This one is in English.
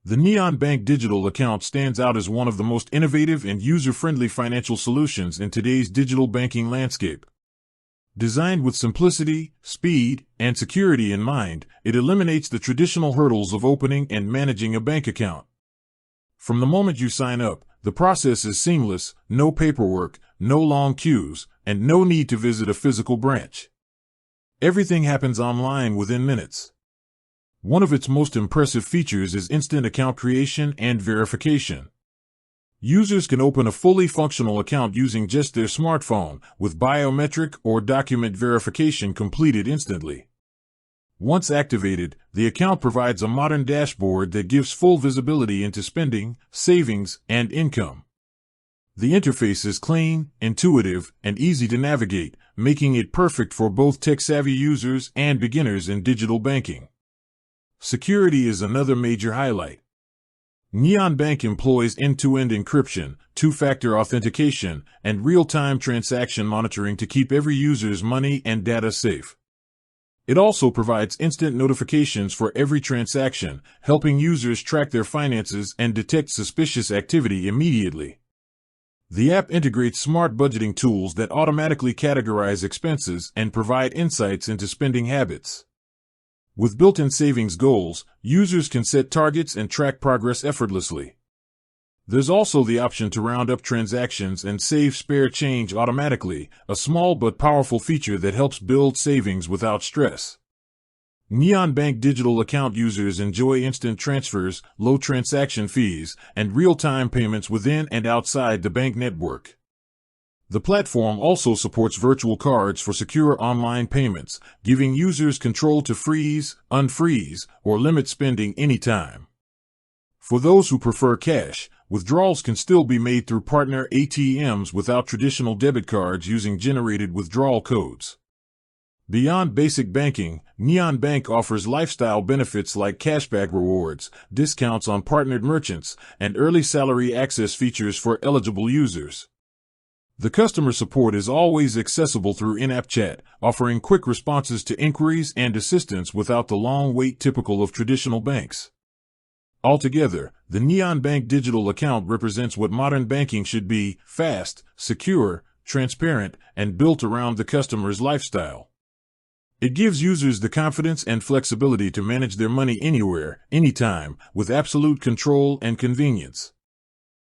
The Neon Bank digital account stands out as one of the most innovative and user-friendly financial solutions in today's digital banking landscape. Designed with simplicity, speed, and security in mind, it eliminates the traditional hurdles of opening and managing a bank account. From the moment you sign up, the process is seamless, no paperwork, no long queues, and no need to visit a physical branch. Everything happens online within minutes. One of its most impressive features is instant account creation and verification. Users can open a fully functional account using just their smartphone, with biometric or document verification completed instantly. Once activated, the account provides a modern dashboard that gives full visibility into spending, savings, and income. The interface is clean, intuitive, and easy to navigate, making it perfect for both tech-savvy users and beginners in digital banking. Security is another major highlight. Neon Bank employs end-to-end encryption, two-factor authentication, and real-time transaction monitoring to keep every user's money and data safe. It also provides instant notifications for every transaction, helping users track their finances and detect suspicious activity immediately. The app integrates smart budgeting tools that automatically categorize expenses and provide insights into spending habits. With built-in savings goals, users can set targets and track progress effortlessly. There's also the option to round up transactions and save spare change automatically, a small but powerful feature that helps build savings without stress. Neon Bank digital account users enjoy instant transfers, low transaction fees, and real-time payments within and outside the bank network. The platform also supports virtual cards for secure online payments, giving users control to freeze, unfreeze, or limit spending anytime. For those who prefer cash, withdrawals can still be made through partner ATMs without traditional debit cards using generated withdrawal codes. Beyond basic banking, Neon Bank offers lifestyle benefits like cashback rewards, discounts on partnered merchants, and early salary access features for eligible users. The customer support is always accessible through in-app chat, offering quick responses to inquiries and assistance without the long wait typical of traditional banks. Altogether, the Neon Bank digital account represents what modern banking should be: fast, secure, transparent, and built around the customer's lifestyle. It gives users the confidence and flexibility to manage their money anywhere, anytime, with absolute control and convenience.